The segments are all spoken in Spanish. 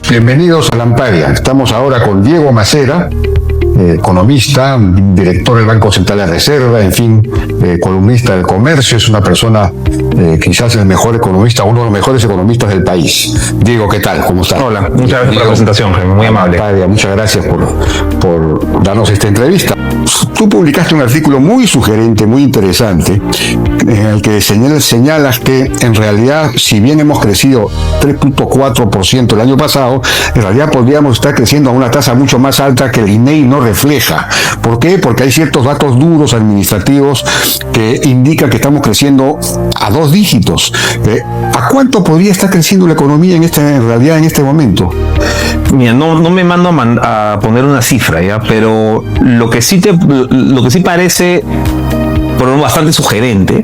Bienvenidos a La Amplia. Estamos ahora con Diego Macera, economista, director del Banco Central de Reserva, en fin, columnista del Comercio. Es una persona, quizás el mejor economista, uno de los mejores economistas del país. Diego, ¿qué tal? ¿Cómo estás? Hola, muchas gracias por la presentación, Jaime, muy amable. Amplia, muchas gracias por darnos esta entrevista. Tú publicaste un artículo muy sugerente, muy interesante, en el que señalas que en realidad, si bien hemos crecido 3.4% el año pasado, en realidad podríamos estar creciendo a una tasa mucho más alta que el INEI no refleja. ¿Por qué? Porque hay ciertos datos duros administrativos que indican que estamos creciendo a 2 dígitos. ¿A cuánto podría estar creciendo la economía en realidad en este momento? Mira, no me mando a poner una cifra, ¿ya? Pero lo que sí parece bastante sugerente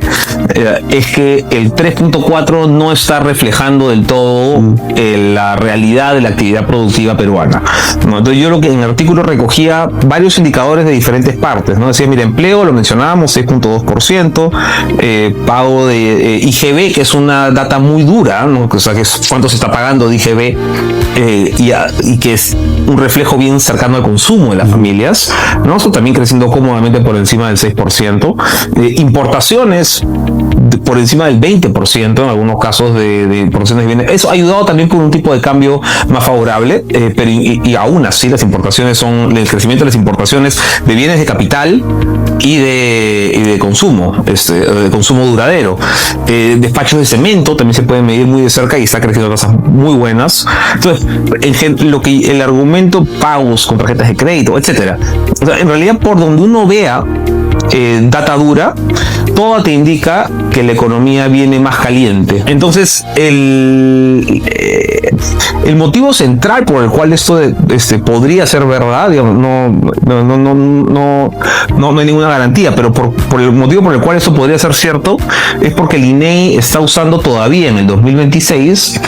es que el 3.4 no está reflejando del todo la realidad de la actividad productiva peruana, ¿no? Entonces yo lo que en el artículo recogía varios indicadores de diferentes partes, ¿no? Decía, mira, empleo, lo mencionábamos, 6.2%, pago de IGB, que es una data muy dura, ¿no? O sea, que es cuánto se está pagando de IGB, y que es un reflejo bien cercano al consumo de las familias, ¿no? Eso también creciendo cómodamente por encima del 6%. Importaciones por encima del 20% en algunos casos de importaciones de bienes. Eso ha ayudado también por un tipo de cambio más favorable, pero y aún así el crecimiento de las importaciones de bienes de capital y de consumo, de consumo duradero. Despachos de cemento también se pueden medir muy de cerca y está creciendo a tasas muy buenas. Entonces, el argumento, pagos con tarjetas de crédito, etcétera. O sea, en realidad, por donde uno vea data dura, todo te indica que la economía viene más caliente. Entonces, el motivo central por el cual esto podría ser verdad, digamos, no hay ninguna garantía, pero por el motivo por el cual esto podría ser cierto es porque el INEI está usando todavía en el 2026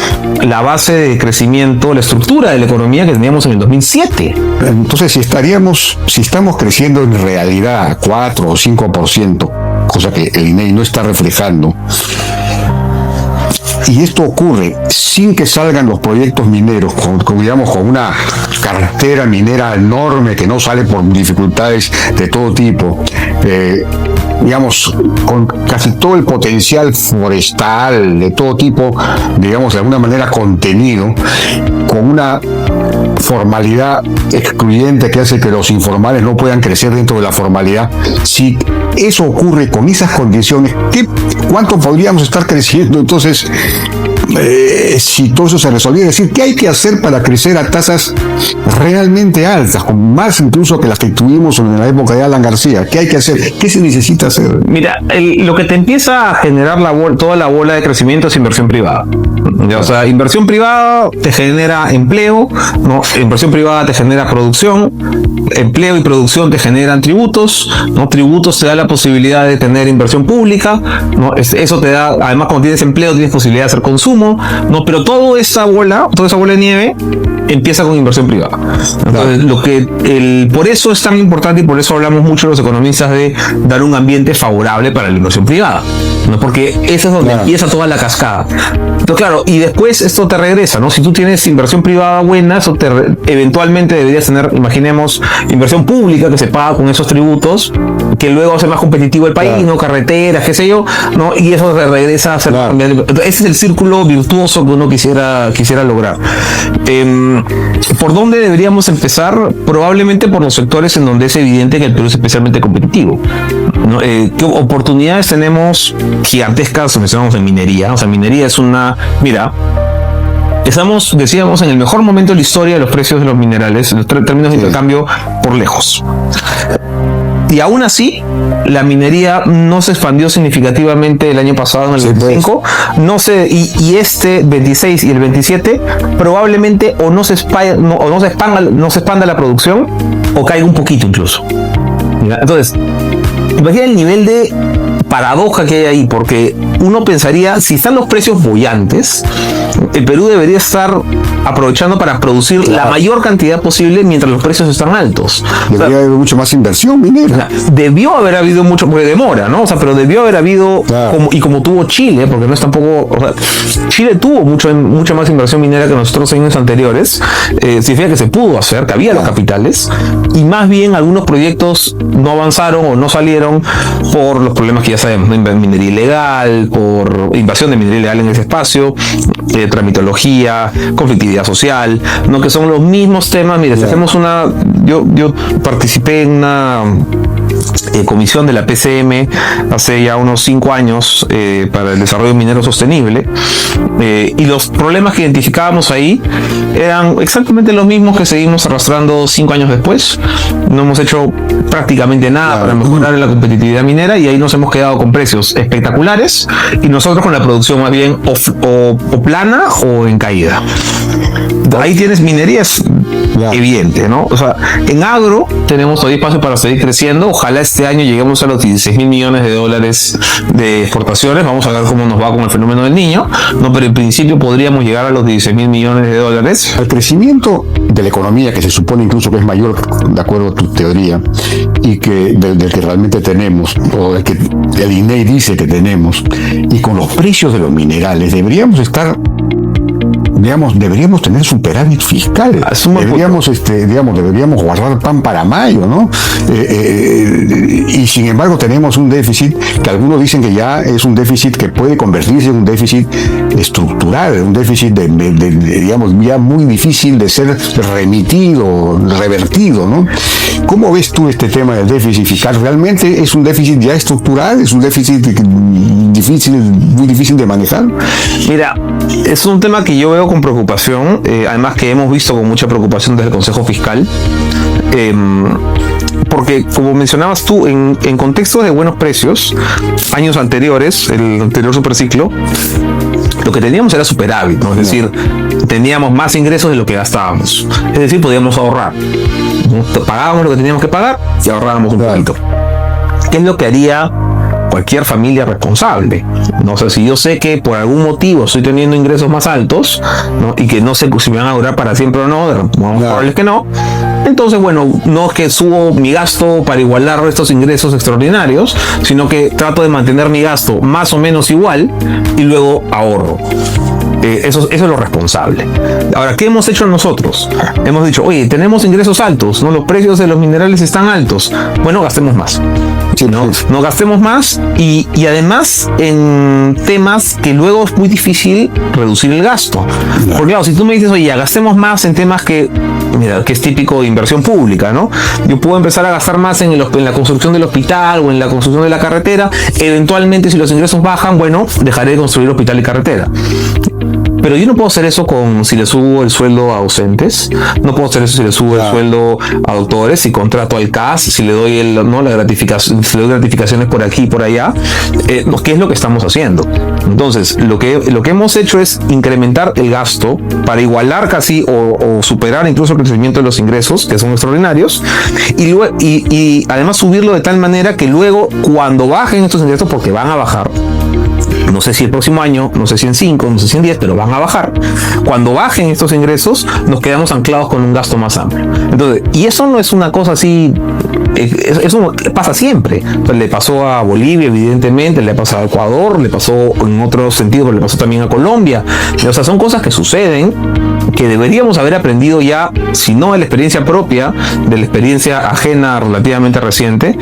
la base de crecimiento, la estructura de la economía que teníamos en el 2007. Entonces, si estamos creciendo en realidad 4 o 5%, cosa que el INEI no está reflejando, y esto ocurre sin que salgan los proyectos mineros, con una cartera minera enorme que no sale por dificultades de todo tipo, con casi todo el potencial forestal de todo tipo, de alguna manera contenido, con una formalidad excluyente que hace que los informales no puedan crecer dentro de la formalidad. Si eso ocurre con esas condiciones, ¿cuánto podríamos estar creciendo? Entonces, si todo eso se resolviera, es decir, ¿qué hay que hacer para crecer a tasas realmente altas, con más incluso que las que tuvimos en la época de Alan García? ¿Qué hay que hacer? ¿Qué se necesita hacer? Mira, lo que te empieza a generar toda la bola de crecimiento es inversión privada. O sea, inversión privada te genera empleo, ¿no? Inversión privada te genera producción, empleo y producción te generan tributos, ¿no? Tributos te da la posibilidad de tener inversión pública, ¿no? Eso te da, además, cuando tienes empleo tienes posibilidad de hacer consumo, ¿no? Pero toda esa bola de nieve empieza con inversión privada. Entonces, por eso es tan importante y por eso hablamos mucho los economistas de dar un ambiente favorable para la inversión privada, ¿no? Porque esa es donde empieza toda la cascada. Entonces, claro, y después esto te regresa, ¿no? Si tú tienes inversión privada buena, eso eventualmente deberías tener, imaginemos, inversión pública que se paga con esos tributos, que luego hace más competitivo el país, ¿no? Carreteras, qué sé yo, ¿no? Y eso te regresa a ser... Ese es el círculo virtuoso que uno quisiera lograr. ¿Por dónde deberíamos empezar? Probablemente por los sectores en donde es evidente que el Perú es especialmente competitivo, ¿no? ¿Qué oportunidades tenemos gigantescas? Mencionamos en minería. O sea, minería es mira, decíamos, en el mejor momento de la historia de los precios de los minerales, en los términos de intercambio, por lejos. Y aún así, la minería no se expandió significativamente el año pasado, en el 25. Y este 26 y el 27 probablemente no se expanda la producción, o caiga un poquito incluso. ¿Ya? Entonces, imagina el nivel de paradoja que hay ahí, porque uno pensaría, si están los precios bollantes, el Perú debería estar aprovechando para producir la mayor cantidad posible mientras los precios están altos. Debería haber mucho más inversión minera. Debió haber habido mucho, porque demora, ¿no? O sea, pero debió haber habido, como tuvo Chile, porque no es tampoco, o sea, Chile tuvo mucha más inversión minera que nosotros en años anteriores, significa que se pudo hacer, que había los capitales, y más bien algunos proyectos no avanzaron o no salieron por los problemas que ya sabemos, ¿no? Minería ilegal, por invasión de minería ilegal en ese espacio, tramitología, conflictividad social, ¿no? Que son los mismos temas. Mire, si hacemos yo participé en una comisión de la PCM hace ya unos 5 años para el desarrollo minero sostenible, y los problemas que identificábamos ahí eran exactamente los mismos que seguimos arrastrando 5 años después. No hemos hecho prácticamente nada para mejorar la competitividad minera, y ahí nos hemos quedado con precios espectaculares y nosotros con la producción más bien o plana o en caída. Ahí tienes minerías evidente, ¿no? O sea, en agro tenemos todavía espacio para seguir creciendo. Ojalá este año lleguemos a los 16 mil millones de dólares de exportaciones. Vamos a ver cómo nos va con el fenómeno del Niño, ¿no? Pero en principio podríamos llegar a los 16 mil millones de dólares. El crecimiento de la economía, que se supone incluso que es mayor, de acuerdo a tu teoría, y que del que realmente tenemos, o del que el INEI dice que tenemos, y con los precios de los minerales, deberíamos tener superávit fiscal. Deberíamos guardar pan para mayo, ¿no? Y sin embargo tenemos un déficit que algunos dicen que ya es un déficit que puede convertirse en un déficit estructural, un déficit digamos, ya muy difícil de ser revertido, ¿no? ¿Cómo ves tú este tema del déficit fiscal? ¿Realmente es un déficit ya estructural? ¿Es un déficit muy difícil de manejar? Mira, es un tema que yo veo con preocupación, además que hemos visto con mucha preocupación desde el Consejo Fiscal, porque como mencionabas tú, en contextos de buenos precios, años anteriores, el anterior superciclo, lo que teníamos era superávit, ¿no? Es decir, teníamos más ingresos de lo que gastábamos, es decir, podíamos ahorrar, ¿no? Pagábamos lo que teníamos que pagar y ahorrábamos un poquito. ¿Qué es lo que haría cualquier familia responsable? No sé, si yo sé que por algún motivo estoy teniendo ingresos más altos, ¿no? Y que no sé si me van a durar para siempre o no, probable es que no. Entonces, bueno, no es que subo mi gasto para igualar estos ingresos extraordinarios, sino que trato de mantener mi gasto más o menos igual y luego ahorro. Eso es lo responsable. Ahora, ¿qué hemos hecho nosotros? Hemos dicho, oye, tenemos ingresos altos, ¿no? Los precios de los minerales están altos. Bueno, gastemos más. No gastemos más, y además en temas que luego es muy difícil reducir el gasto. Porque claro, si tú me dices, oye, ya gastemos más en temas que es típico de inversión pública, ¿no? Yo puedo empezar a gastar más en la construcción del hospital o en la construcción de la carretera. Eventualmente, si los ingresos bajan, bueno, dejaré de construir hospital y carretera. Pero yo no puedo hacer eso si le subo el sueldo a docentes, no puedo hacer eso si le subo el sueldo a doctores, si contrato al CAS, si le doy la gratificación, si le doy gratificaciones por aquí y por allá, ¿qué es lo que estamos haciendo? Entonces, lo que hemos hecho es incrementar el gasto para igualar casi o superar incluso el crecimiento de los ingresos, que son extraordinarios, y además subirlo de tal manera que luego, cuando bajen estos ingresos, porque van a bajar, no sé si el próximo año, no sé si en 5, no sé si en 10, pero van a bajar. Cuando bajen estos ingresos, nos quedamos anclados con un gasto más amplio. Entonces, y eso no es una cosa así, eso pasa siempre. Entonces, le pasó a Bolivia, evidentemente, le ha pasado a Ecuador, le pasó en otro sentido, pero le pasó también a Colombia. O sea, son cosas que suceden, que deberíamos haber aprendido ya, si no de la experiencia propia, de la experiencia ajena relativamente reciente.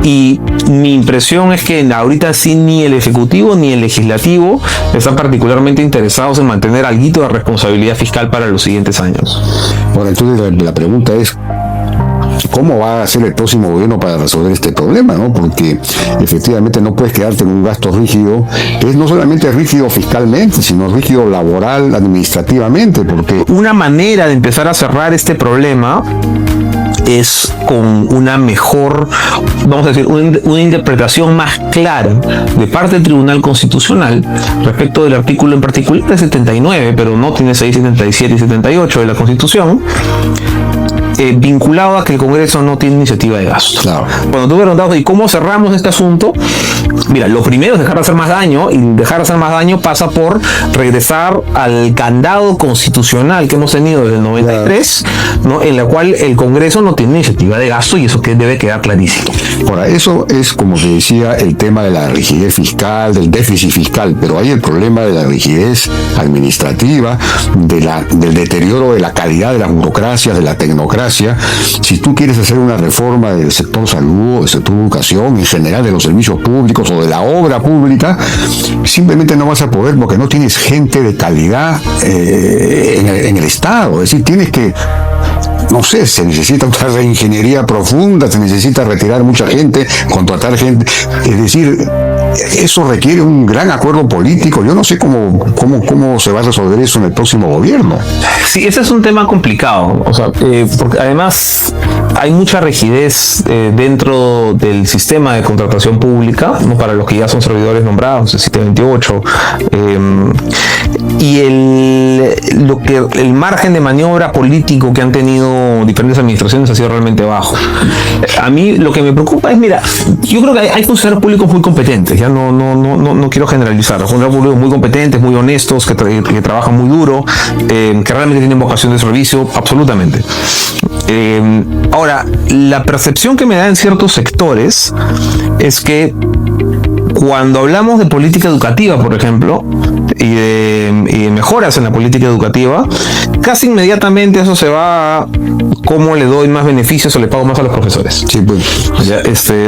Y mi impresión es que ahorita sí ni el Ejecutivo ni el Legislativo están particularmente interesados en mantener alguito de responsabilidad fiscal para los siguientes años. Bueno, entonces la pregunta es, ¿cómo va a ser el próximo gobierno para resolver este problema, ¿no? Porque efectivamente no puedes quedarte en un gasto rígido, que es no solamente rígido fiscalmente, sino rígido laboral, administrativamente, porque una manera de empezar a cerrar este problema es con una mejor, vamos a decir, una interpretación más clara de parte del Tribunal Constitucional respecto del artículo en particular de 79, pero no tiene 6, 77 y 78 de la Constitución, vinculado a que el Congreso no tiene iniciativa de gasto. Claro. Cuando tú me preguntabas, ¿y cómo cerramos este asunto? Mira, lo primero es dejar de hacer más daño, y dejar de hacer más daño pasa por regresar al candado constitucional que hemos tenido desde el 93, ¿no? En la cual el Congreso no tiene iniciativa de gasto, y eso que debe quedar clarísimo. Ahora, eso es, como te decía, el tema de la rigidez fiscal, del déficit fiscal, pero hay el problema de la rigidez administrativa, del deterioro de la calidad de las burocracias, de la tecnocracia. Si tú quieres hacer una reforma del sector salud, del sector educación, en general de los servicios públicos o de la obra pública, simplemente no vas a poder porque no tienes gente de calidad en el Estado. Es decir, tienes que, no sé, se necesita una reingeniería profunda, se necesita retirar mucha gente, contratar gente. Es decir, eso requiere un gran acuerdo político. Yo no sé cómo se va a resolver eso en el próximo gobierno. Sí, ese es un tema complicado. O sea, porque además hay mucha rigidez dentro del sistema de contratación pública, ¿no? Para los que ya son servidores nombrados, el 728. Y el margen de maniobra político que han tenido diferentes administraciones ha sido realmente bajo. A mí lo que me preocupa es, mira, yo creo que hay funcionarios públicos muy competentes, ya no quiero generalizar, funcionarios públicos muy competentes, muy honestos, que trabajan muy duro, que realmente tienen vocación de servicio, absolutamente. Ahora, la percepción que me da en ciertos sectores es que cuando hablamos de política educativa, por ejemplo, y de mejoras en la política educativa, casi inmediatamente eso se va a cómo le doy más beneficios o le pago más a los profesores. Sí, pues. Ya,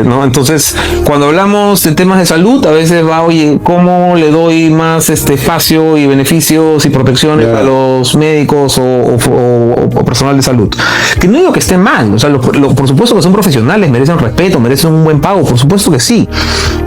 ¿no? Entonces, cuando hablamos de temas de salud, a veces va, oye, ¿cómo le doy más espacio y beneficios y protecciones a los médicos o personal de salud? Que no digo que esté mal, o sea, por supuesto que son profesionales, merecen respeto, merecen un buen pago, por supuesto que sí,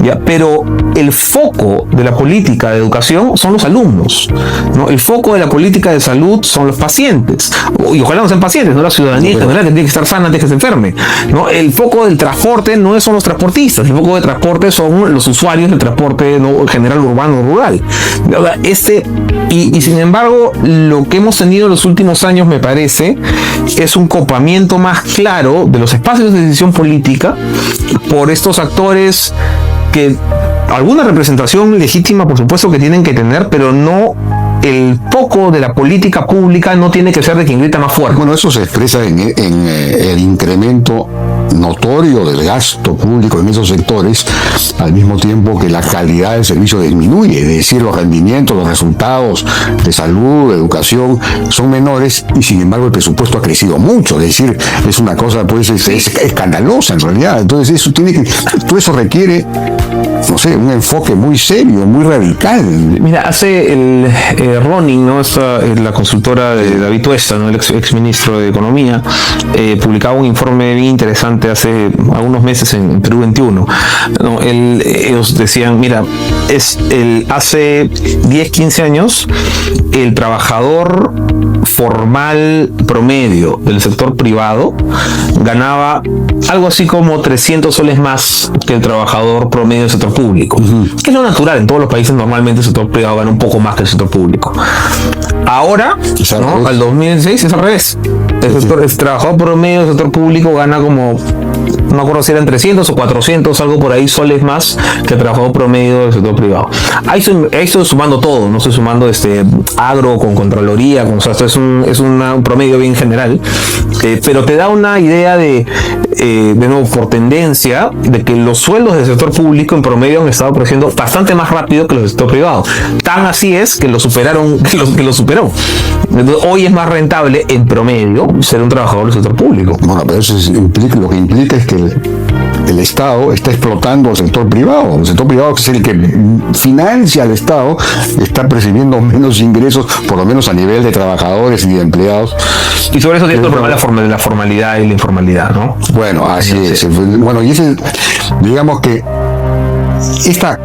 ya, pero el foco de la política de educación son los alumnos, ¿no? El foco de la política de salud son los pacientes, y ojalá no sean pacientes, no la ciudadanía en general, que tiene que estar sana antes que se enferme, ¿no? El foco del transporte no son los transportistas, el foco de transporte son los usuarios del transporte, ¿no? General, urbano, rural. Y sin embargo, lo que hemos tenido en los últimos años, me parece, es un copamiento más claro de los espacios de decisión política por estos actores que alguna representación legítima, por supuesto, que tienen que tener, pero no, el foco de la política pública no tiene que ser de quien grita más fuerte. Bueno, eso se expresa en el incremento notorio del gasto público en esos sectores, al mismo tiempo que la calidad del servicio disminuye, es decir, los rendimientos, los resultados de salud, de educación son menores, y sin embargo el presupuesto ha crecido mucho, es decir, es una cosa pues es escandalosa en realidad. Entonces todo eso requiere, no sé, un enfoque muy serio, muy radical. Mira, hace el Ronin, ¿no? La consultora de David Tuesta, ¿no? El ex ministro de Economía, publicaba un informe bien interesante hace algunos meses en Perú 21, ¿no? Ellos decían, mira, hace 10, 15 años el trabajador formal promedio del sector privado ganaba algo así como 300 soles más que el trabajador promedio del sector público, que es lo natural. En todos los países normalmente el sector privado gana un poco más que el sector público. Ahora, ¿no? Al 2016 es al revés. El trabajador promedio del sector público gana como, no me acuerdo si eran 300 o 400, algo por ahí, soles más que el trabajador promedio del sector privado. Ahí estoy sumando todo, no estoy sumando agro con Contraloría, o sea, esto es un promedio bien general, pero te da una idea de nuevo, por tendencia, de que los sueldos del sector público en promedio han estado creciendo bastante más rápido que los del sector privado. Tan así es que lo superaron, que lo superó. Entonces, hoy es más rentable en promedio ser un trabajador del sector público. Bueno, pero eso lo que implica es que el Estado está explotando al sector privado. El sector privado, que es el que financia al Estado, está percibiendo menos ingresos, por lo menos a nivel de trabajadores y de empleados. Y sobre eso tiene el problema de la formalidad y la informalidad, ¿no? Bueno, así es. Bueno, y digamos que esta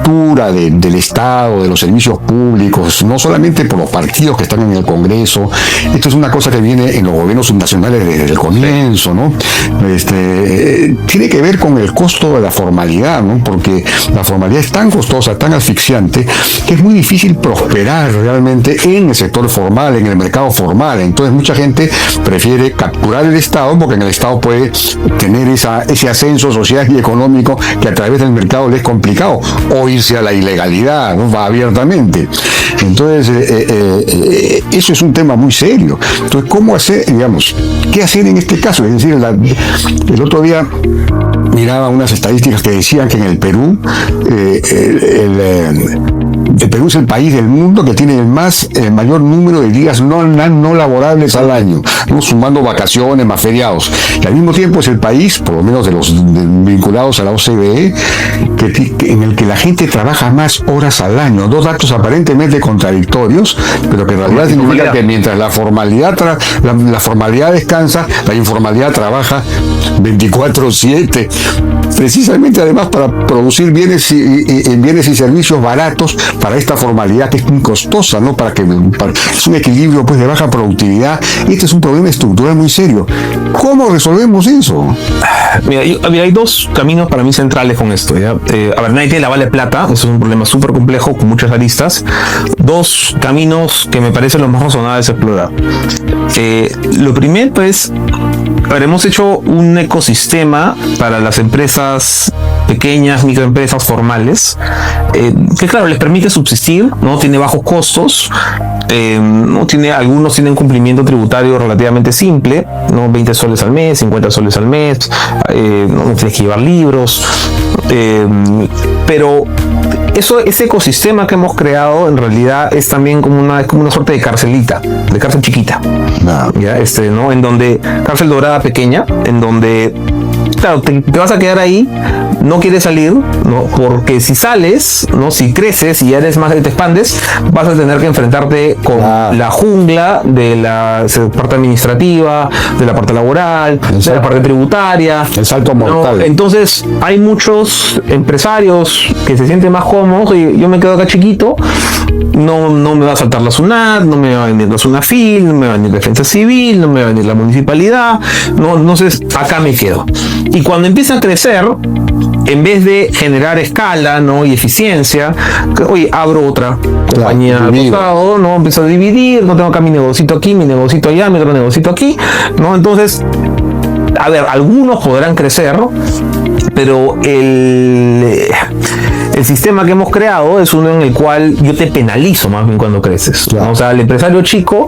estructura del Estado, de los servicios públicos, no solamente por los partidos que están en el Congreso. Esto es una cosa que viene en los gobiernos subnacionales desde el comienzo, ¿no? Tiene que ver con el costo de la formalidad, ¿no? Porque la formalidad es tan costosa, tan asfixiante, que es muy difícil prosperar realmente en el sector formal, en el mercado formal. Entonces mucha gente prefiere capturar el Estado, porque en el Estado puede tener ese ascenso social y económico que a través del mercado le es complicado, o irse a la ilegalidad, ¿no? Va abiertamente. Entonces eso es un tema muy serio. Entonces, ¿cómo hacer, digamos, qué hacer en este caso? Es decir, el otro día miraba unas estadísticas que decían que en el Perú el Perú es el país del mundo que tiene el mayor número de días no laborables al año, ¿no? Sumando vacaciones más feriados. Y al mismo tiempo es el país, por lo menos de los vinculados a la OCDE, en el que la gente trabaja más horas al año. Dos datos aparentemente contradictorios, pero que en realidad significa que mientras la formalidad descansa, la informalidad trabaja 24/7, precisamente además para producir bienes y servicios baratos para esta formalidad que es muy costosa, ¿no? Es un equilibrio pues de baja productividad, y este es un problema estructural muy serio. ¿Cómo resolvemos eso? Mira, hay dos caminos para mí centrales con esto, ¿ya? A ver, nadie tiene la bala de plata, eso es un problema súper complejo con muchas aristas. Dos caminos que me parecen los más razonables de explorar. Lo primero es, hemos hecho un ecosistema para las empresas pequeñas, microempresas formales, que claro, les permite subsistir, ¿no? Tiene bajos costos, algunos tienen cumplimiento tributario relativamente simple, ¿no? 20 soles al mes, 50 soles al mes, no tienes que llevar libros, pero ese ecosistema que hemos creado en realidad es también como una suerte de carcelita, de cárcel chiquita, ¿ya? ¿No? En donde, cárcel dorada pequeña, en donde, claro, te vas a quedar ahí, no quieres salir, ¿no? Porque si sales, ¿no? Si creces y ya eres más, te expandes, vas a tener que enfrentarte con la jungla de la parte administrativa, de la parte laboral, de la parte tributaria. El salto mortal. ¿No? Entonces, hay muchos empresarios que se sienten más cómodos y yo me quedo acá chiquito, no me va a saltar la SUNAT, no me va a venir la SUNAFIL, no me va a venir la Defensa Civil, no me va a venir la municipalidad, no sé, acá me quedo. Y cuando empieza a crecer, en vez de generar escala, ¿no? Y eficiencia, oye, abro otra compañía al costado, ¿no? Empiezo a dividir, no tengo acá mi negocito aquí, mi negocito allá, mi otro negocito aquí, ¿no? Entonces, a ver, algunos podrán crecer, pero el sistema que hemos creado es uno en el cual yo te penalizo más bien cuando creces, ¿no? O sea, el empresario chico,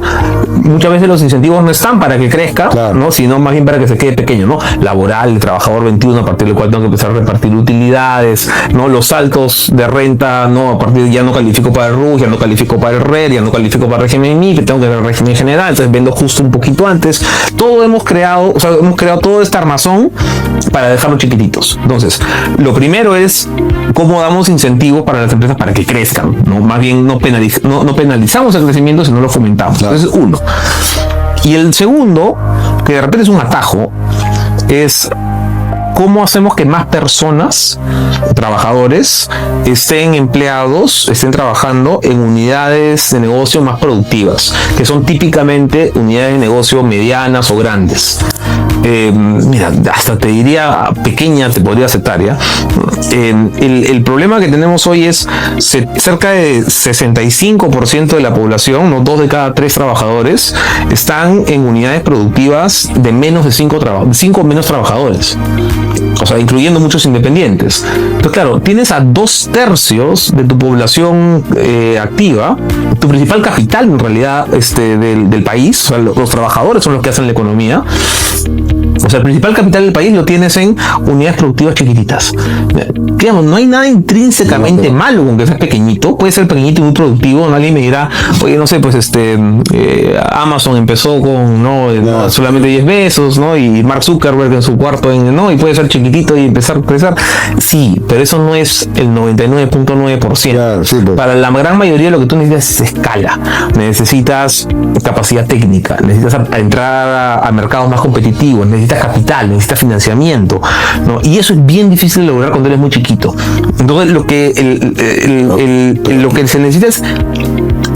muchas veces los incentivos no están para que crezca, ¿no? Sino más bien para que se quede pequeño, ¿no? Laboral, el trabajador 21, a partir del cual tengo que empezar a repartir utilidades, ¿no? Los saltos de renta, ¿no? A partir de ya no califico para el RUS, ya no califico para el RER, ya no califico para el régimen MIP, tengo que ver el régimen general, entonces vendo justo un poquito antes. Hemos creado todo este armazón para dejarlo chiquititos. Entonces, lo primero es cómo damos incentivos para las empresas para que crezcan, ¿no? Más bien no penalizamos el crecimiento, sino lo fomentamos. Entonces, uno. Y el segundo, que de repente es un atajo, es cómo hacemos que más personas, trabajadores, estén empleados, estén trabajando en unidades de negocio más productivas, que son típicamente unidades de negocio medianas o grandes. Mira, hasta te diría pequeña, te podría aceptar, ¿ya? El problema que tenemos hoy es cerca de 65% de la población, ¿no? 2 de cada 3 trabajadores, están en unidades productivas de menos de 5 o menos trabajadores. O sea, incluyendo muchos independientes. Entonces, claro, tienes a 2/3 de tu población activa, tu principal capital en realidad del país, o sea, los trabajadores son los que hacen la economía. O sea, el principal capital del país lo tienes en unidades productivas chiquititas. Digamos, no hay nada intrínsecamente malo con que seas pequeñito. Puede ser pequeñito y muy productivo. Alguien me dirá, oye, no sé, pues Amazon empezó con solamente 10 pesos, ¿no? Y Mark Zuckerberg en su cuarto, ¿no? Y puede ser chiquitito y empezar a crecer. Sí, pero eso no es el 99.9%. Claro, sí, pues. Para la gran mayoría lo que tú necesitas es escala. Necesitas capacidad técnica. Necesitas entrar a mercados más competitivos. Necesitas necesitas capital, necesitas financiamiento, ¿no? Y eso es bien difícil de lograr cuando eres muy chiquito. Entonces lo que se necesita es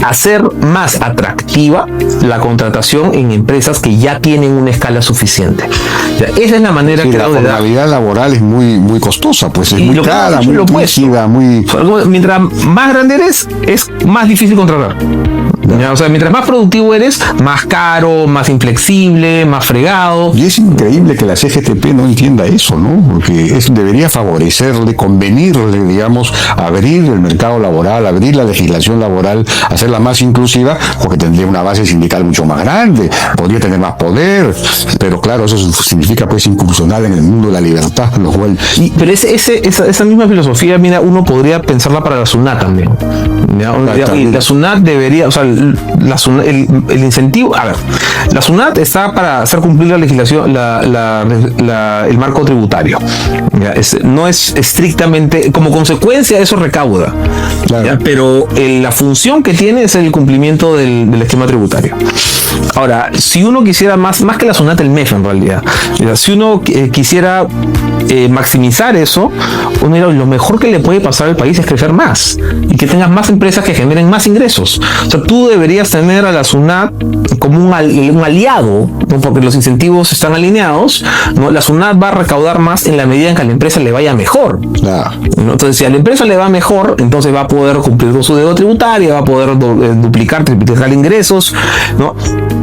hacer más atractiva la contratación en empresas que ya tienen una escala suficiente. O sea, esa es la manera sí, que la formalidad laboral es muy costosa, pues es muy cara, muy rígida, muy... Mientras más grande eres, es más difícil contratar. ¿Ya? O sea, mientras más productivo eres, más caro, más inflexible, más fregado. Y es increíble que la CGTP no entienda eso, ¿no? Porque debería favorecerle, convenirle, digamos, abrir el mercado laboral, abrir la legislación laboral, hacerla más inclusiva, porque tendría una base sindical mucho más grande, podría tener más poder, pero claro, eso significa pues incursionar en el mundo de la libertad, lo cual... Pero esa misma filosofía, mira, uno podría pensarla para la SUNAT también. Y la SUNAT debería, o sea, el incentivo, a ver, la SUNAT está para hacer cumplir la legislación, el marco tributario. No es estrictamente, como consecuencia eso recauda, claro. Pero la función que tiene es el cumplimiento del esquema tributario. Ahora, si uno quisiera más que la SUNAT, el MEF en realidad, si uno quisiera maximizar eso, lo mejor que le puede pasar al país es crecer más y que tengas más empresas que generen más ingresos. O sea, tú deberías tener a la SUNAT como un aliado, ¿no? Porque los incentivos están alineados, ¿no? La SUNAT va a recaudar más en la medida en que a la empresa le vaya mejor, ¿no? Entonces, si a la empresa le va mejor, entonces va a poder cumplir con su deuda tributaria, va a poder duplicar, triplicar ingresos, ¿no?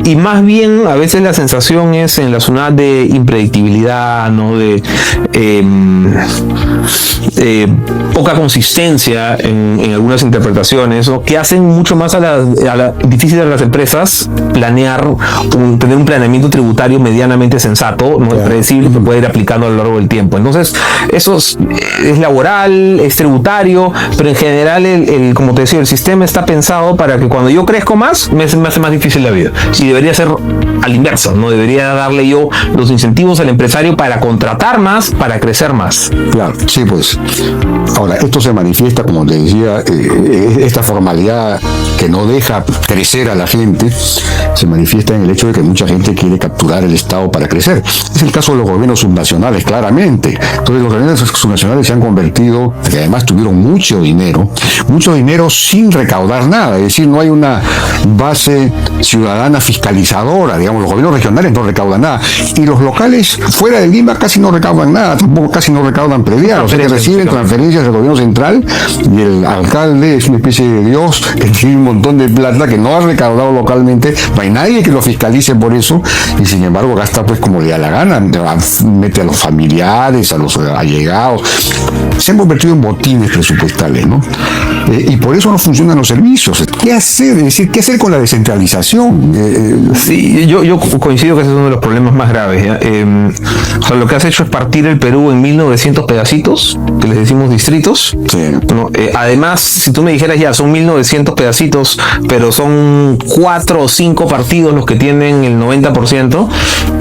Y más bien, a veces la sensación es en la SUNAT de impredictibilidad, ¿no? De poca consistencia en algunas interpretaciones, ¿no? Que hacen mucho más difícil a las empresas tener un planeamiento tributario medianamente sensato, ¿no? Predecible, que puede ir aplicando a lo largo del tiempo. Entonces, eso es laboral, es tributario, pero en general, como te decía, el sistema está pensado para que cuando yo crezco más, me hace más difícil la vida. Y debería ser al inverso, ¿no? Debería darle yo los incentivos al empresario para contratar más, para crecer más. Claro, sí, pues. Ahora, esto se manifiesta, como te decía, esta formalidad que no deja crecer a la gente, se manifiesta en el hecho de que mucha gente quiere capturar el Estado para crecer. Es el caso de los gobiernos subnacionales, claramente. Entonces, los gobiernos subnacionales se han convertido, que además tuvieron mucho dinero sin recaudar nada, es decir, no hay una base ciudadana fiscalizadora, digamos, los gobiernos regionales no recaudan nada, y los locales fuera de Lima casi no recaudan nada, tampoco casi no recaudan predial, o sea que reciben transferencias del gobierno central y el alcalde es una especie de dios que tiene un montón de plata que no ha recaudado localmente, no hay nadie que lo fiscalice por eso, y sin embargo gasta pues como le da la gana, mete a los familiares, a los allegados, se han convertido en botines presupuestales, ¿no? Y por eso no funcionan los servicios. ¿Qué hacer? Es decir, ¿qué hacer con la descentralización? Sí, yo coincido que ese es uno de los problemas más graves, ¿ya? O sea, lo que has hecho es partir el Perú en 1900 pedacitos, que les decimos distritos. Sí. ¿No? Además, si tú me dijeras ya, son 1900 pedacitos, pero son 4 o 5 partidos los que tienen el 90%,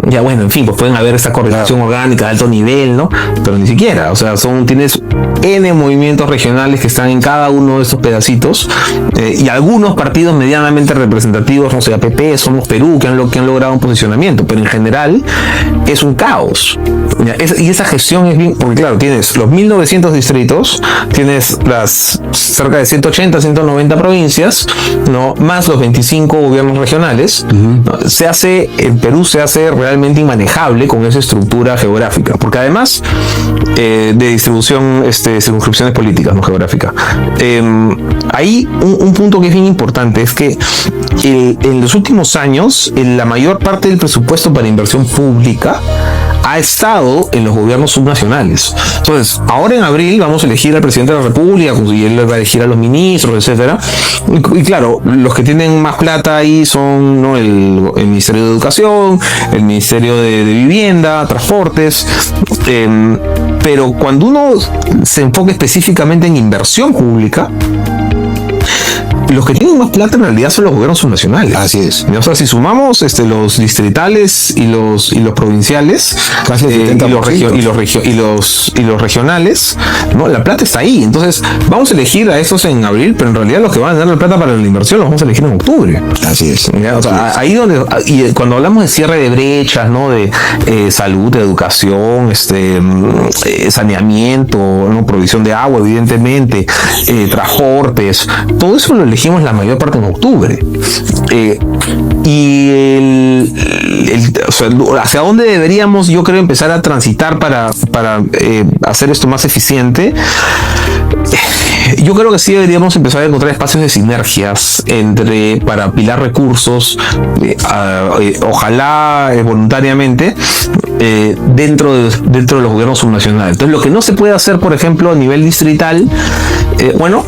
ya bueno, en fin, pues pueden haber esta coordinación orgánica de alto nivel, ¿no? Pero ni siquiera, o sea, tienes N movimientos regionales que están en cada uno de estos pedacitos, y algunos partidos medianamente representativos, no sé, APP, Somos Perú, que han logrado un posicionamiento, pero en general es un caos. Y esa gestión es bien, porque claro, tienes los 1900 distritos, tienes las cerca de 180, 190 provincias, ¿no? Más los 25 gobiernos regionales. ¿No? En Perú se hace realmente inmanejable con esa estructura geográfica, porque además de distribución, circunscripciones políticas, no geográfica. Ahí un punto que es bien importante es que en los últimos años la mayor parte del presupuesto para inversión pública ha estado en los gobiernos subnacionales. Entonces, ahora en abril vamos a elegir al presidente de la República y él va a elegir a los ministros, etcétera. Y claro, los que tienen más plata ahí son, ¿no?, el Ministerio de Educación, el Ministerio de Vivienda, Transportes. Pero cuando uno se enfoca específicamente en inversión pública, los que tienen más plata en realidad son los gobiernos subnacionales. Así es. O sea, si sumamos los distritales y los provinciales, casi el 70%. Y los regionales, ¿no? La plata está ahí. Entonces, vamos a elegir a esos en abril, pero en realidad los que van a dar la plata para la inversión los vamos a elegir en octubre. Así es. O sea, ahí donde, y cuando hablamos de cierre de brechas, ¿no? De salud, de educación, saneamiento, ¿no? Provisión de agua, evidentemente, transportes, todo eso lo elegimos la mayor parte en octubre. Y o sea, hacia dónde deberíamos, yo creo, empezar a transitar para hacer esto más eficiente. Yo creo que sí deberíamos empezar a encontrar espacios de sinergias para apilar recursos, ojalá voluntariamente, dentro de los gobiernos subnacionales. Entonces, lo que no se puede hacer, por ejemplo, a nivel distrital,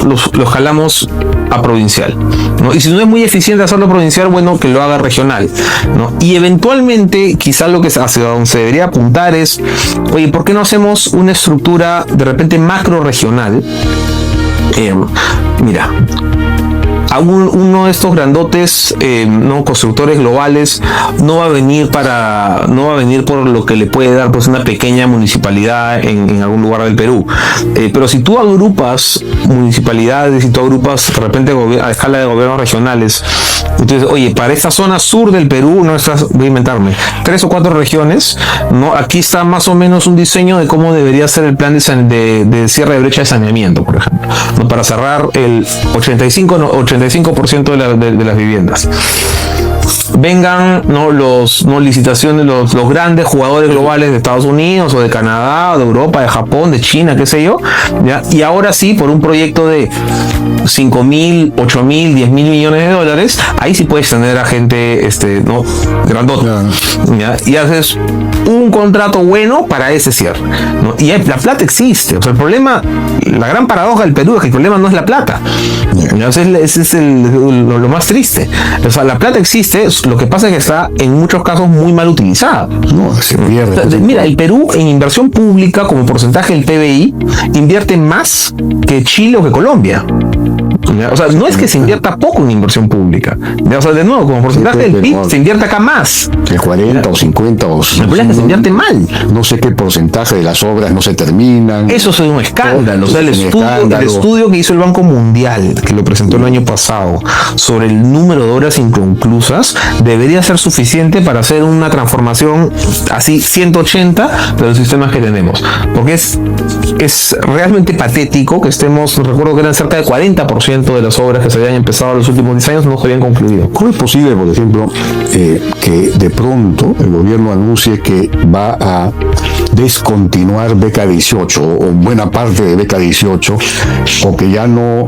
los jalamos a provincial, ¿no? Y si no es muy eficiente hacerlo provincial, bueno, que lo haga regional, ¿no? Y eventualmente, quizás lo que hacia donde se debería apuntar es, oye, ¿por qué no hacemos una estructura de repente macro regional? Mira, uno de estos grandotes constructores globales no va a venir por lo que le puede dar pues una pequeña municipalidad en algún lugar del Perú, pero si tú agrupas municipalidades y tú agrupas de repente a escala de gobiernos regionales, entonces, oye, para esta zona sur del Perú, voy a inventarme 3 o 4 regiones, ¿no? Aquí está más o menos un diseño de cómo debería ser el plan de cierre de brecha de saneamiento, por ejemplo, ¿no? Para cerrar el 85% de las viviendas. Vengan, ¿no? Licitaciones, los grandes jugadores globales de Estados Unidos o de Canadá, o de Europa, de Japón, de China, qué sé yo, ¿ya? Y ahora sí, por un proyecto de 5.000, 8.000, 10.000 millones de dólares, ahí sí puedes tener a gente, ¿no? Grandota, ¿ya? Y haces un contrato bueno para ese cierre, ¿no? Y la plata existe. O sea, el problema, la gran paradoja del Perú es que el problema no es la plata, ¿ya? O sea, ese es lo más triste. O sea, la plata existe, lo que pasa es que está en muchos casos muy mal utilizada. No, se pierde. O sea, mira, el Perú en inversión pública como porcentaje del PBI invierte más que Chile o que Colombia. O sea, no es que se invierta poco en inversión pública. O sea, de nuevo, como porcentaje del PIB se invierte acá más. El 40 o 50 o... El problema es que se invierte mal. No sé qué porcentaje de las obras no se terminan. Eso es un escándalo. O sea, el estudio que hizo el Banco Mundial, que lo presentó el año pasado, sobre el número de obras inconclusas, debería ser suficiente para hacer una transformación así 180 de los sistemas que tenemos. Porque es realmente patético que recuerdo que eran cerca del 40% de las obras que se habían empezado en los últimos 10 años no se habían concluido. ¿Cómo es posible, por ejemplo, que de pronto el gobierno anuncie que va a descontinuar Beca 18 o buena parte de Beca 18, o que ya no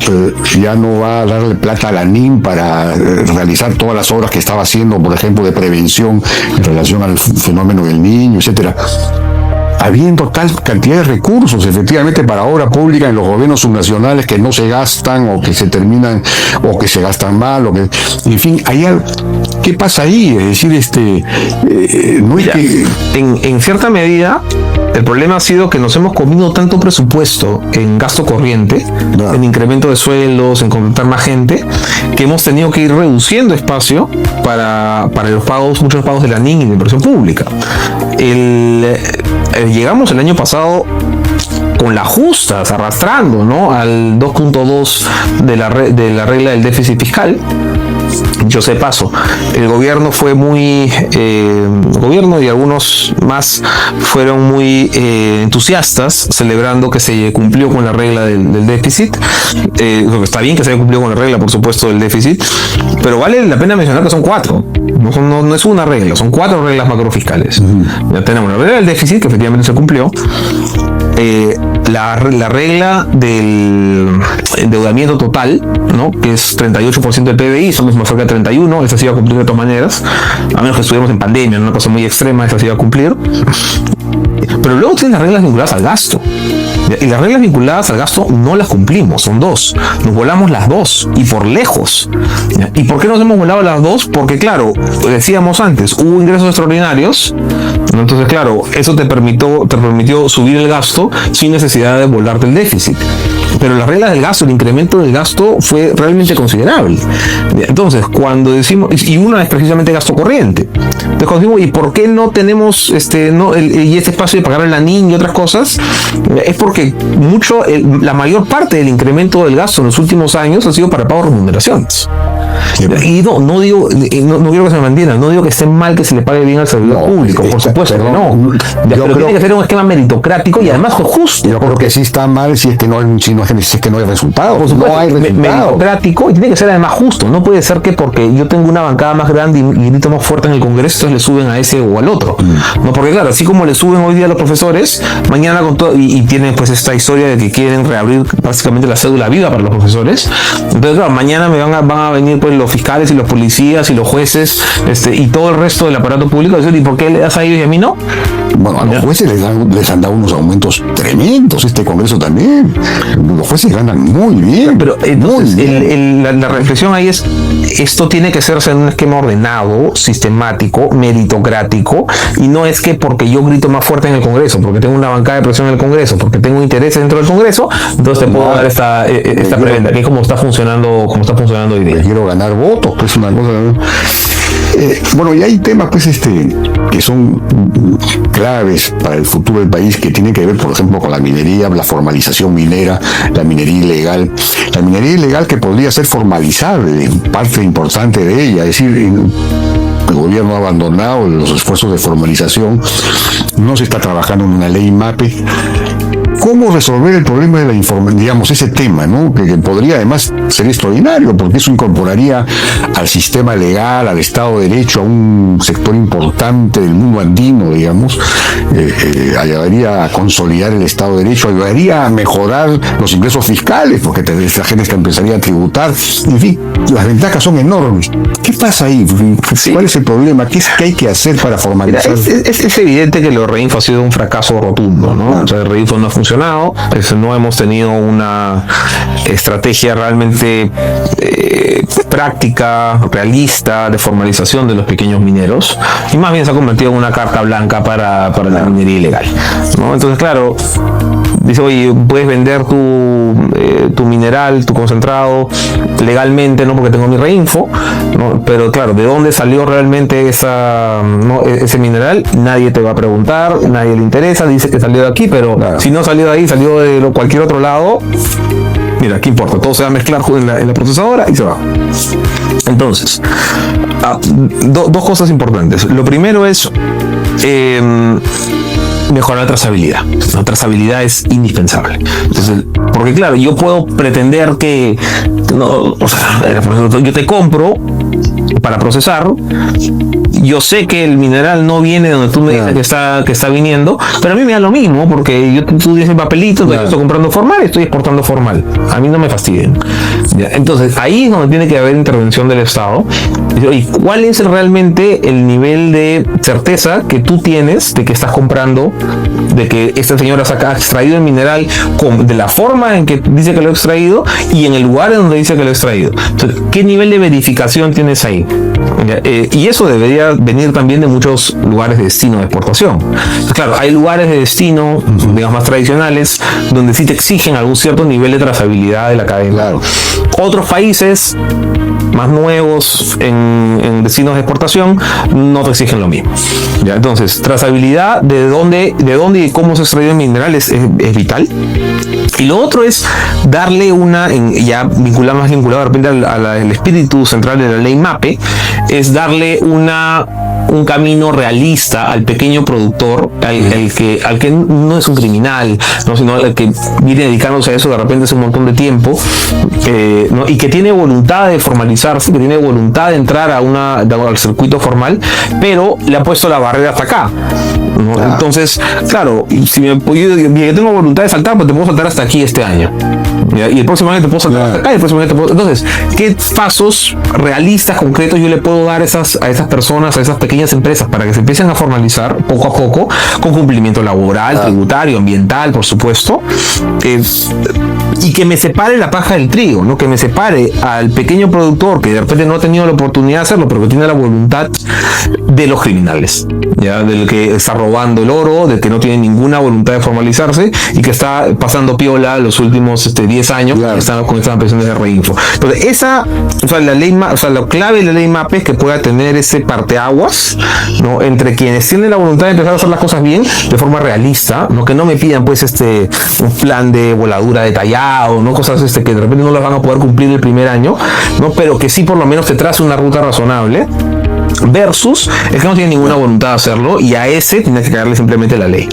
va a darle plata a la NIM para realizar todas las obras que estaba haciendo, por ejemplo, de prevención en relación al fenómeno del niño, etcétera? Habiendo tal cantidad de recursos efectivamente para obra pública en los gobiernos subnacionales que no se gastan o que se terminan o que se gastan mal o que, en fin, ¿qué pasa ahí? Es decir, no es que... En cierta medida el problema ha sido que nos hemos comido tanto presupuesto en gasto corriente, en incremento de sueldos, en contratar más gente, que hemos tenido que ir reduciendo espacio para muchos pagos de la NIN y de inversión pública. Llegamos el año pasado con las justas, arrastrando, ¿no?, al 2.2 de la regla del déficit fiscal. Yo sé paso, el gobierno fue el gobierno y algunos más fueron muy entusiastas, celebrando que se cumplió con la regla del déficit. Está bien que se haya cumplido con la regla, por supuesto, del déficit, pero vale la pena mencionar que son 4. No es una regla, son 4 reglas macrofiscales. Ya tenemos la regla del déficit, que efectivamente se cumplió. La regla del endeudamiento total, ¿no?, que es 38% del PBI, somos más cerca de 31, esa se iba a cumplir de todas maneras, a menos que estuviéramos en pandemia, una cosa muy extrema, esa se iba a cumplir. Pero luego tienes las reglas vinculadas al gasto. Y las reglas vinculadas al gasto no las cumplimos, son dos. Nos volamos las dos, y por lejos. ¿Y por qué nos hemos volado las dos? Porque claro, decíamos antes, hubo ingresos extraordinarios, entonces claro, eso te permitió subir el gasto sin necesidad de volarte el déficit. Pero las reglas del gasto, el incremento del gasto fue realmente considerable. Entonces, cuando decimos, y una es precisamente gasto corriente. Entonces, cuando decimos, ¿y por qué no tenemos y este espacio de pagar a la niña y otras cosas? Es porque la mayor parte del incremento del gasto en los últimos años ha sido para pago de remuneraciones. Y no digo que se me mantiene, no digo que esté mal que se le pague bien al servidor público, por supuesto que no. Pero tiene que ser un esquema meritocrático y además justo. Yo creo que sí está mal si es que no hay resultado. Por supuesto, no hay resultado. Meritocrático, y tiene que ser además justo. No puede ser que porque yo tengo una bancada más grande y grito más fuerte en el Congreso, entonces le suben a ese o al otro. No, porque claro, así como le suben hoy día a los profesores, mañana con todo, y tienen pues esta historia de que quieren reabrir prácticamente la cédula viva para los profesores. Entonces, claro, mañana van a venir pues los fiscales y los policías y los jueces y todo el resto del aparato público. ¿Y por qué le das a ellos y a mí no? Bueno, a los jueces les han dado unos aumentos tremendos, este Congreso también. Los jueces ganan muy bien. Pero entonces, la reflexión ahí es, esto tiene que hacerse en un esquema ordenado, sistemático, meritocrático, y no es que porque yo grito más fuerte en el Congreso, porque tengo una bancada de presión en el Congreso, porque tengo intereses dentro del Congreso, entonces te puedo dar esta preventa, que es como está funcionando hoy día. Quiero ganar votos, pues una cosa. Bueno, y hay temas pues que son claves para el futuro del país, que tienen que ver, por ejemplo, con la minería, la formalización minera, la minería ilegal. La minería ilegal que podría ser formalizable, parte importante de ella, es decir, el gobierno ha abandonado los esfuerzos de formalización, no se está trabajando en una ley MAPE. ¿Cómo resolver el problema de la información? Digamos, ese tema, ¿no? Que podría además ser extraordinario, porque eso incorporaría al sistema legal, al Estado de Derecho, a un sector importante del mundo andino, digamos, ayudaría a consolidar el Estado de Derecho, ayudaría a mejorar los ingresos fiscales, porque la gente empezaría a tributar. En fin, las ventajas son enormes. ¿Qué pasa ahí? ¿Cuál es el problema? ¿Qué hay que hacer para formalizar? Es evidente que lo REINFO ha sido un fracaso rotundo, ¿no? O sea, el REINFO no ha funcionado. No hemos tenido una estrategia realmente práctica, realista de formalización de los pequeños mineros, y más bien se ha convertido en una carta blanca para la minería ilegal, ¿no? Entonces, claro, dice, oye, puedes vender tu mineral, tu concentrado legalmente, no porque tengo mi REINFO, ¿no? Pero claro, ¿de dónde salió realmente ese mineral? Nadie te va a preguntar, nadie le interesa, dice que salió de aquí, pero claro, si no salió de ahí, salió de cualquier otro lado, mira, ¿qué importa? Todo se va a mezclar en la procesadora y se va. Entonces, dos cosas importantes. Lo primero es mejorar la trazabilidad. La trazabilidad es indispensable. Entonces, porque claro, yo puedo pretender que por ejemplo, yo te compro para procesar, yo sé que el mineral no viene de donde tú me dices que está viniendo, pero a mí me da lo mismo, porque tú tienes mi papelito, yo estoy comprando formal y estoy exportando formal. A mí no me fastidien. Entonces, ahí es donde tiene que haber intervención del Estado. ¿Y cuál es realmente el nivel de certeza que tú tienes de que estás comprando, de que esta señora ha extraído el mineral de la forma en que dice que lo ha extraído y en el lugar en donde dice que lo ha extraído? Entonces, ¿qué nivel de verificación tienes ahí? Y eso debería venir también de muchos lugares de destino de exportación. Entonces, claro, hay lugares de destino, digamos, más tradicionales, donde sí te exigen algún cierto nivel de trazabilidad de la cadena. Claro. Otros países más nuevos en destinos de exportación no te exigen lo mismo. ¿Ya? Entonces, trazabilidad de dónde y cómo se extrae el mineral es vital. Y lo otro es darle ya vinculado de repente al espíritu central de la ley MAPE, es darle un camino realista al pequeño productor, al que no es un criminal, ¿no? Sino al que viene dedicándose a eso de repente hace un montón de tiempo, ¿no? Y que tiene voluntad de formalizar formalizarse, que tiene voluntad de entrar al circuito formal, pero le ha puesto la barrera hasta acá, ¿no? Claro. Entonces, claro, si yo tengo voluntad de saltar, pues te puedo saltar hasta aquí este año, ¿ya? Y el próximo año te puedo saltar hasta acá, y el próximo año te puedo... Entonces, ¿qué pasos realistas, concretos yo le puedo dar a esas personas, a esas pequeñas empresas, para que se empiecen a formalizar poco a poco, con cumplimiento laboral, tributario, ambiental, por supuesto, y que me separe la paja del trigo, ¿no? Que me separe al pequeño productor que de repente no ha tenido la oportunidad de hacerlo, pero que tiene la voluntad, de los criminales, ya, del que está robando el oro, del que no tiene ninguna voluntad de formalizarse y que está pasando piola los últimos 10 años, claro, con estas ambiciones de Reinfo. Entonces, la clave de la ley MAPE es que pueda tener ese parteaguas, ¿no? Entre quienes tienen la voluntad de empezar a hacer las cosas bien de forma realista, ¿no? Que no me pidan pues un plan de voladura detallado, ¿no? Cosas que de repente no las van a poder cumplir el primer año, ¿no? Pero que sí por lo menos te trace una ruta razonable, versus el que no tiene ninguna voluntad de hacerlo, y a ese tiene que caerle simplemente la ley.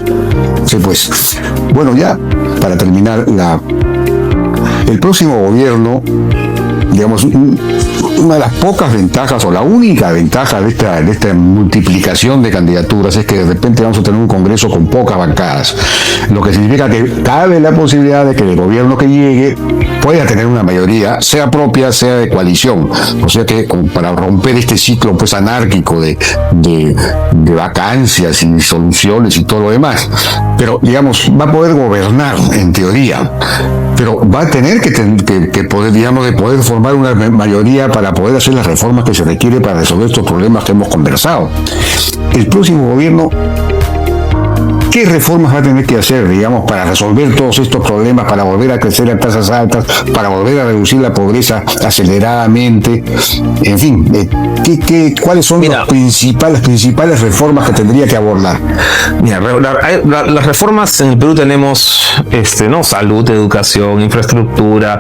Sí, pues. Bueno, ya para terminar, el próximo gobierno, digamos, una de las pocas ventajas o la única ventaja de esta multiplicación de candidaturas es que de repente vamos a tener un Congreso con pocas bancadas, lo que significa que cabe la posibilidad de que el gobierno que llegue pueda tener una mayoría, sea propia, sea de coalición, o sea que para romper este ciclo pues anárquico de vacancias y disoluciones y todo lo demás, pero digamos va a poder gobernar en teoría, pero va a tener que poder, digamos, de poder formar una mayoría para poder hacer las reformas que se requiere para resolver estos problemas que hemos conversado. El próximo gobierno, ¿qué reformas va a tener que hacer, digamos, para resolver todos estos problemas, para volver a crecer a tasas altas, para volver a reducir la pobreza aceleradamente? En fin, ¿cuáles son las principales reformas que tendría que abordar? Mira, las reformas en el Perú tenemos ¿no? Salud, educación, infraestructura,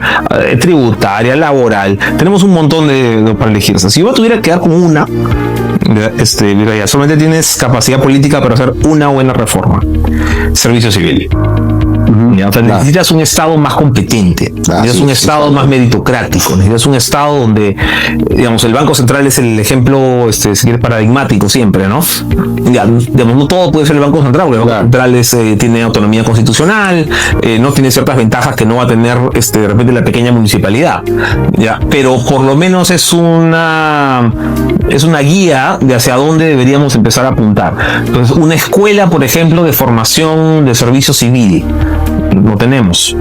tributaria, laboral. Tenemos un montón de para elegir. Si yo tuviera que quedar con una, mira, ya solamente tienes capacidad política para hacer una buena reforma. Servicio civil. O sea, necesitas un Estado más competente, necesitas un Estado más meritocrático, necesitas un Estado donde, digamos, el Banco Central es el ejemplo, si quieres, paradigmático siempre, ¿no? Digamos, no todo puede ser el Banco Central, porque el Banco Central tiene autonomía constitucional, no tiene ciertas ventajas que no va a tener, de repente, la pequeña municipalidad, ¿ya? Pero por lo menos es una guía de hacia dónde deberíamos empezar a apuntar. Entonces, una escuela, por ejemplo, de formación de servicio civil, no tenemos,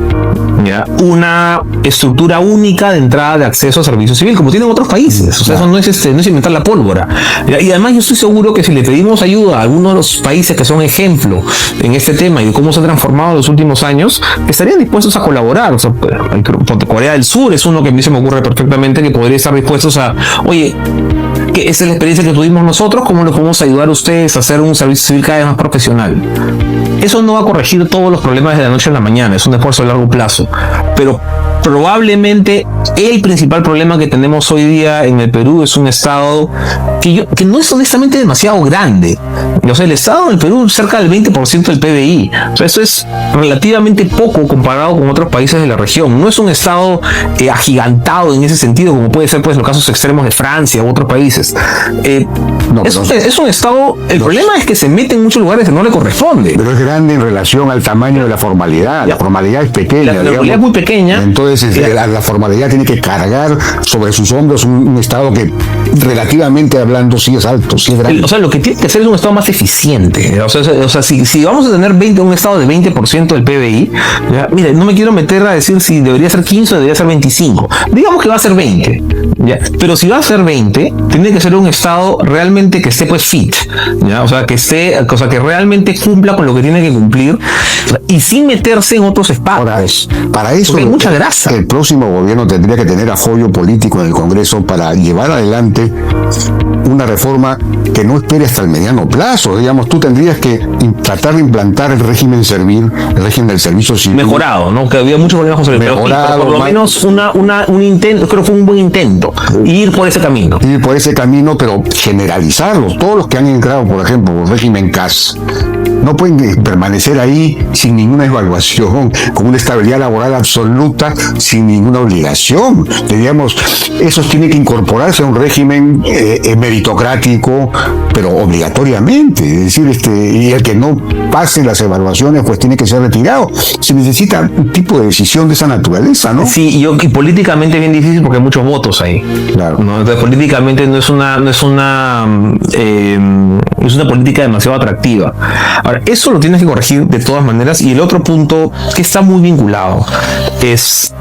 ¿ya? Una estructura única de entrada de acceso a servicio civil, como tienen otros países. O sea, eso no es inventar la pólvora, ¿ya? Y además yo estoy seguro que si le pedimos ayuda a algunos de los países que son ejemplo en este tema y de cómo se ha transformado en los últimos años, estarían dispuestos a colaborar. O sea, Corea del Sur es uno que a mí se me ocurre perfectamente, que podría estar dispuestos a, oye, que esa es la experiencia que tuvimos nosotros, ¿cómo les podemos ayudar a ustedes a hacer un servicio civil cada vez más profesional? Eso no va a corregir todos los problemas de la noche a la mañana, es un esfuerzo a largo plazo, pero probablemente el principal problema que tenemos hoy día en el Perú es un Estado que no es honestamente demasiado grande. O sea, el Estado en el Perú es cerca del 20% del PBI. O sea, eso es relativamente poco comparado con otros países de la región. No es un Estado agigantado en ese sentido, como puede ser pues los casos extremos de Francia u otros países. Es un Estado, el problema es que se mete en muchos lugares que no le corresponde. Pero es grande en relación al tamaño de la formalidad. La formalidad es pequeña. La formalidad es muy pequeña. Entonces la formalidad tiene que cargar sobre sus hombros un Estado que relativamente hablando sí es alto, sí es grande. O sea, lo que tiene que hacer es un Estado más eficiente. O sea, si vamos a tener un Estado de 20% del PBI, ¿ya? Mire, no me quiero meter a decir si debería ser 15 o debería ser 25. Digamos que va a ser 20. ¿Ya? Pero si va a ser 20, tiene que ser un Estado realmente que esté pues fit, ¿ya? O sea, que realmente cumpla con lo que tiene que cumplir y sin meterse en otros espacios. Para eso hay mucha grasa. El próximo gobierno tendría que tener apoyo político en el Congreso para llevar adelante una reforma que no espere hasta el mediano plazo. Digamos, tú tendrías que tratar de implantar el régimen del servicio civil mejorado, ¿no? Que había muchos problemas con el mejorado, por lo menos un intento, creo que fue un buen intento, ir por ese camino. Ir por ese camino, pero generalizarlos. Todos los que han entrado, por ejemplo, el régimen CAS, no pueden permanecer ahí sin ninguna evaluación, con una estabilidad laboral absoluta, sin ninguna obligación. Diríamos, esos tienen que incorporarse a un régimen meritocrático, pero obligatoriamente. Es decir, y el que no pase las evaluaciones, pues tiene que ser retirado. Se necesita un tipo de decisión de esa naturaleza, ¿no? Sí, y políticamente es bien difícil porque hay muchos votos ahí. Claro. ¿No? Entonces, políticamente es una política demasiado atractiva. Ahora, eso lo tienes que corregir de todas maneras. Y el otro punto que está muy vinculado es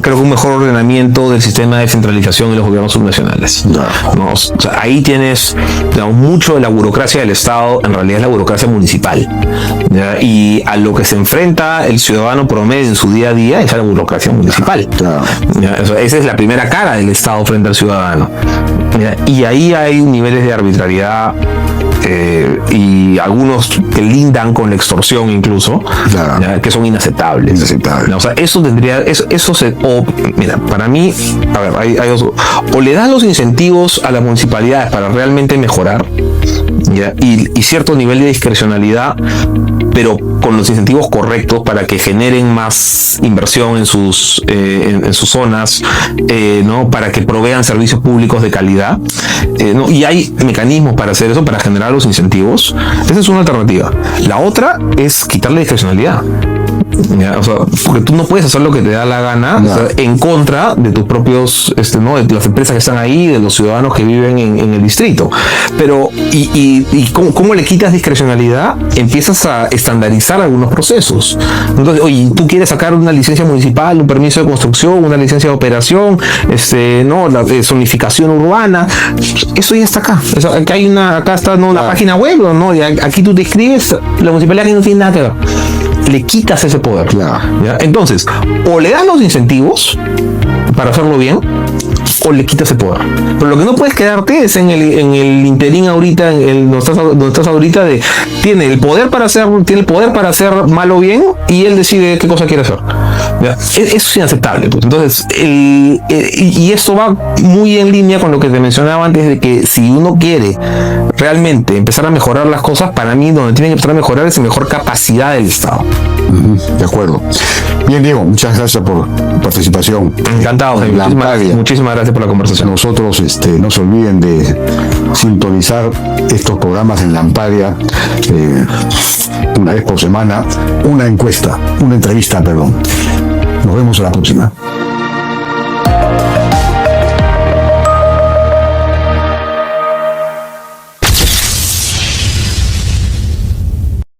creo que un mejor ordenamiento del sistema de descentralización en los gobiernos subnacionales. ¿No? O sea, ahí tienes, digamos, mucho de la burocracia del Estado, en realidad es la burocracia municipal, ¿ya? Y a lo que se enfrenta el ciudadano promedio en su día a día es a la burocracia municipal. ¿Ya? Esa es la primera cara del Estado frente al ciudadano, ¿ya? Y ahí hay niveles de arbitrariedad y algunos que lindan con la extorsión incluso, ¿ya? Que son inaceptables. O sea, eso tendría, mira, para mí, a ver, hay dos, o le das los incentivos a las municipalidades para realmente mejorar, ¿ya? Y cierto nivel de discrecionalidad, pero con los incentivos correctos para que generen más inversión en sus zonas, ¿no? Para que provean servicios públicos de calidad, ¿no? Y hay mecanismos para hacer eso, para generar los incentivos. Esa es una alternativa. La otra es quitarle discrecionalidad. ¿Ya? O sea, porque tú no puedes hacer lo que te da la gana, o sea, en contra de tus propios, ¿no? De las empresas que están ahí, de los ciudadanos que viven en el distrito. Pero, ¿cómo le quitas discrecionalidad? Empiezas a estandarizar algunos procesos. Entonces, oye, tú quieres sacar una licencia municipal, un permiso de construcción, una licencia de operación, ¿no? La zonificación urbana. Eso ya está acá. Acá está, ¿no? La página web, ¿no? Y aquí tú te inscribes, la municipalidad aquí no tiene nada que ver. Le quitas ese poder. ¿Ya? Entonces, o le das los incentivos para hacerlo bien, o le quitas el poder. Pero lo que no puedes quedarte es en el interín ahorita, donde estás ahorita, tiene el poder para hacer mal o bien, y él decide qué cosa quiere hacer. ¿Ya? Eso es inaceptable, pues. Entonces, y eso va muy en línea con lo que te mencionaba antes, de que si uno quiere realmente empezar a mejorar las cosas, para mí donde tiene que empezar a mejorar es en mejor capacidad del Estado. De acuerdo. Bien, Diego, muchas gracias por tu participación. Encantado. Muchísimas gracias por la conversación. Nosotros, no se olviden de sintonizar estos programas en Lamparia, una vez por semana, una entrevista, perdón. Nos vemos a la próxima.